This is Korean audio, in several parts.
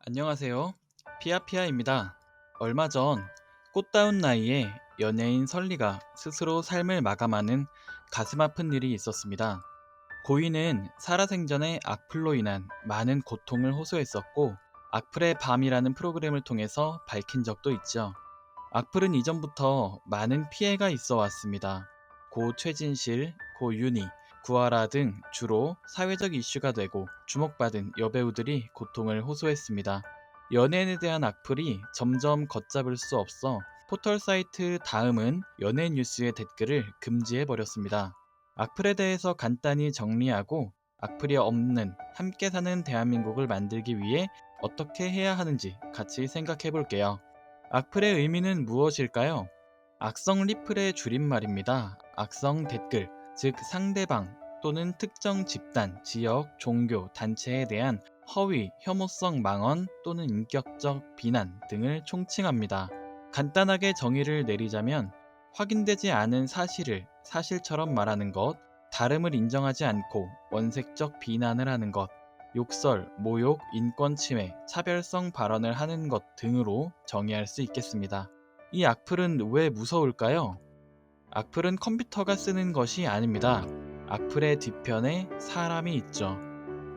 안녕하세요. 피아피아입니다. 얼마 전 꽃다운 나이에 연예인 설리가 스스로 삶을 마감하는 가슴 아픈 일이 있었습니다. 고인은 살아생전에 악플로 인한 많은 고통을 호소했었고, 악플의 밤이라는 프로그램을 통해서 밝힌 적도 있죠. 악플은 이전부터 많은 피해가 있어 왔습니다. 고 최진실, 고 윤희, 구하라 등 주로 사회적 이슈가 되고 주목받은 여배우들이 고통을 호소했습니다. 연예인에 대한 악플이 점점 걷잡을 수 없어 포털 사이트 다음은 연예 뉴스의 댓글을 금지해버렸습니다. 악플에 대해서 간단히 정리하고 악플이 없는 함께 사는 대한민국을 만들기 위해 어떻게 해야 하는지 같이 생각해 볼게요. 악플의 의미는 무엇일까요? 악성 리플의 줄임말입니다. 악성 댓글, 즉 상대방 또는 특정 집단, 지역, 종교, 단체에 대한 허위, 혐오성 망언 또는 인격적 비난 등을 총칭합니다. 간단하게 정의를 내리자면 확인되지 않은 사실을 사실처럼 말하는 것, 다름을 인정하지 않고 원색적 비난을 하는 것, 욕설, 모욕, 인권 침해, 차별성 발언을 하는 것 등으로 정의할 수 있겠습니다. 이 악플은 왜 무서울까요? 악플은 컴퓨터가 쓰는 것이 아닙니다. 악플의 뒤편에 사람이 있죠.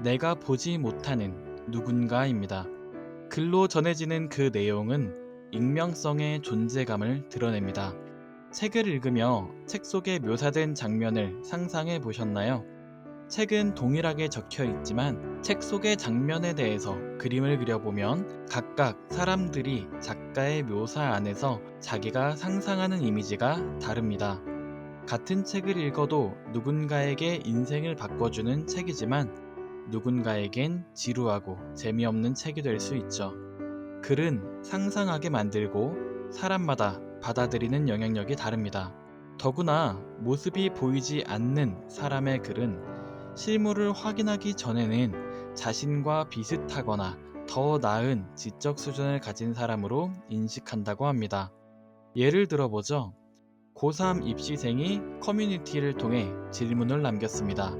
내가 보지 못하는 누군가입니다. 글로 전해지는 그 내용은 익명성의 존재감을 드러냅니다. 책을 읽으며 책 속에 묘사된 장면을 상상해 보셨나요? 책은 동일하게 적혀 있지만 책 속의 장면에 대해서 그림을 그려보면 각각 사람들이 작가의 묘사 안에서 자기가 상상하는 이미지가 다릅니다. 같은 책을 읽어도 누군가에게 인생을 바꿔주는 책이지만 누군가에겐 지루하고 재미없는 책이 될 수 있죠. 글은 상상하게 만들고 사람마다 받아들이는 영향력이 다릅니다. 더구나 모습이 보이지 않는 사람의 글은 실물을 확인하기 전에는 자신과 비슷하거나 더 나은 지적 수준을 가진 사람으로 인식한다고 합니다. 예를 들어보죠. 고3 입시생이 커뮤니티를 통해 질문을 남겼습니다.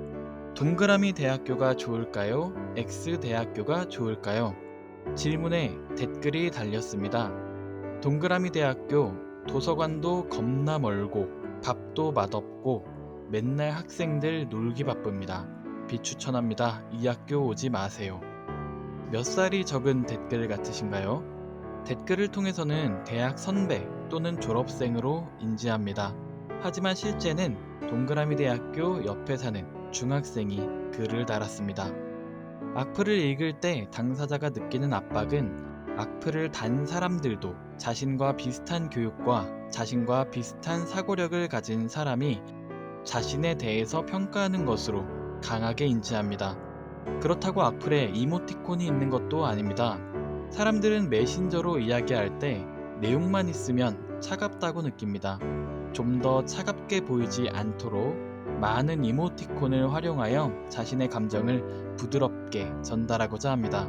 동그라미 대학교가 좋을까요? X 대학교가 좋을까요? 질문에 댓글이 달렸습니다. 동그라미 대학교, 도서관도 겁나 멀고 밥도 맛없고 맨날 학생들 놀기 바쁩니다. 비추천합니다. 이 학교 오지 마세요. 몇 살이 적은 댓글 같으신가요? 댓글을 통해서는 대학 선배 또는 졸업생으로 인지합니다. 하지만 실제는 동그라미 대학교 옆에 사는 중학생이 글을 달았습니다. 악플을 읽을 때 당사자가 느끼는 압박은 악플을 단 사람들도 자신과 비슷한 교육과 자신과 비슷한 사고력을 가진 사람이 자신에 대해서 평가하는 것으로 강하게 인지합니다. 그렇다고 악플에 이모티콘이 있는 것도 아닙니다. 사람들은 메신저로 이야기할 때 내용만 있으면 차갑다고 느낍니다. 좀 더 차갑게 보이지 않도록 많은 이모티콘을 활용하여 자신의 감정을 부드럽게 전달하고자 합니다.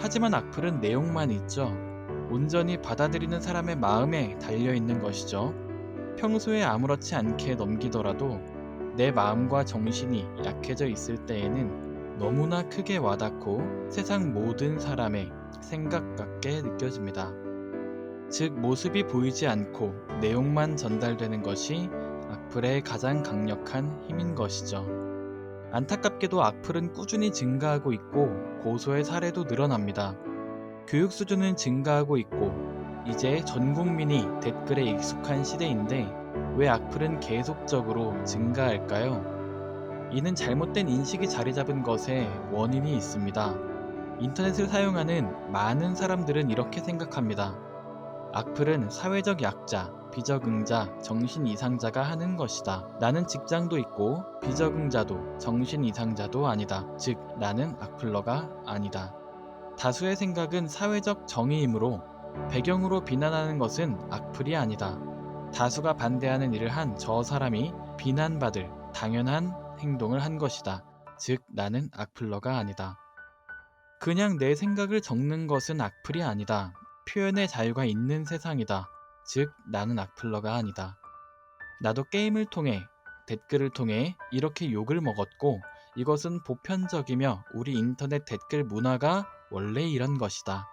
하지만 악플은 내용만 있죠. 온전히 받아들이는 사람의 마음에 달려있는 것이죠. 평소에 아무렇지 않게 넘기더라도 내 마음과 정신이 약해져 있을 때에는 너무나 크게 와닿고 세상 모든 사람의 생각 같게 느껴집니다. 즉, 모습이 보이지 않고 내용만 전달되는 것이 악플의 가장 강력한 힘인 것이죠. 안타깝게도 악플은 꾸준히 증가하고 있고 고소의 사례도 늘어납니다. 교육 수준은 증가하고 있고 이제 전 국민이 댓글에 익숙한 시대인데 왜 악플은 계속적으로 증가할까요? 이는 잘못된 인식이 자리 잡은 것에 원인이 있습니다. 인터넷을 사용하는 많은 사람들은 이렇게 생각합니다. 악플은 사회적 약자, 비적응자, 정신 이상자가 하는 것이다. 나는 직장도 있고 비적응자도 정신 이상자도 아니다. 즉, 나는 악플러가 아니다. 다수의 생각은 사회적 정의이므로 배경으로 비난하는 것은 악플이 아니다. 다수가 반대하는 일을 한 저 사람이 비난받을 당연한 행동을 한 것이다. 즉, 나는 악플러가 아니다. 그냥 내 생각을 적는 것은 악플이 아니다. 표현의 자유가 있는 세상이다. 즉, 나는 악플러가 아니다. 나도 게임을 통해, 댓글을 통해 이렇게 욕을 먹었고, 이것은 보편적이며 우리 인터넷 댓글 문화가 원래 이런 것이다.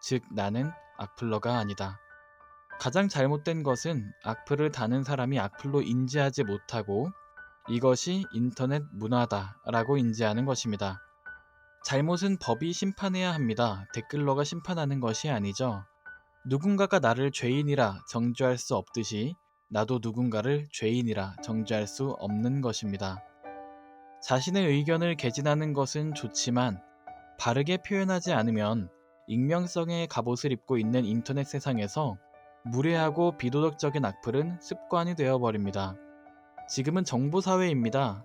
즉, 나는 악플러가 아니다. 가장 잘못된 것은 악플을 다는 사람이 악플로 인지하지 못하고 이것이 인터넷 문화다라고 인지하는 것입니다. 잘못은 법이 심판해야 합니다. 댓글러가 심판하는 것이 아니죠. 누군가가 나를 죄인이라 정죄할 수 없듯이 나도 누군가를 죄인이라 정죄할 수 없는 것입니다. 자신의 의견을 개진하는 것은 좋지만 바르게 표현하지 않으면 익명성의 갑옷을 입고 있는 인터넷 세상에서 무례하고 비도덕적인 악플은 습관이 되어버립니다. 지금은 정보사회입니다.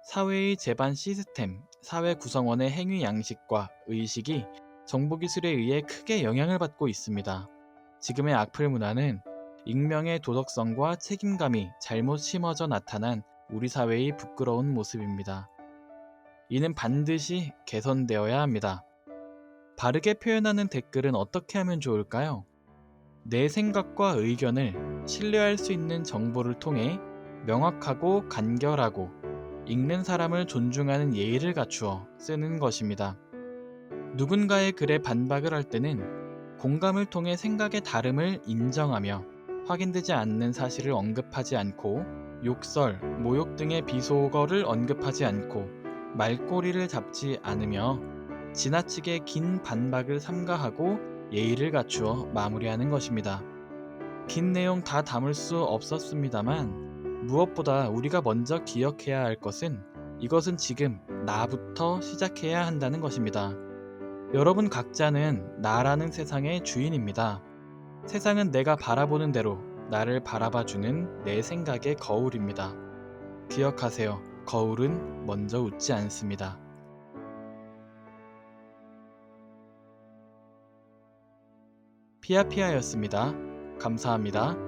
사회의 제반 시스템, 사회 구성원의 행위 양식과 의식이 정보기술에 의해 크게 영향을 받고 있습니다. 지금의 악플 문화는 익명의 도덕성과 책임감이 잘못 심어져 나타난 우리 사회의 부끄러운 모습입니다. 이는 반드시 개선되어야 합니다. 바르게 표현하는 댓글은 어떻게 하면 좋을까요? 내 생각과 의견을 신뢰할 수 있는 정보를 통해 명확하고 간결하고 읽는 사람을 존중하는 예의를 갖추어 쓰는 것입니다. 누군가의 글에 반박을 할 때는 공감을 통해 생각의 다름을 인정하며 확인되지 않는 사실을 언급하지 않고 욕설, 모욕 등의 비속어를 언급하지 않고 말꼬리를 잡지 않으며 지나치게 긴 반박을 삼가하고 예의를 갖추어 마무리하는 것입니다. 긴 내용 다 담을 수 없었습니다만 무엇보다 우리가 먼저 기억해야 할 것은 이것은 지금 나부터 시작해야 한다는 것입니다. 여러분 각자는 나라는 세상의 주인입니다. 세상은 내가 바라보는 대로 나를 바라봐주는 내 생각의 거울입니다. 기억하세요. 거울은 먼저 웃지 않습니다. 피아피아였습니다. 감사합니다.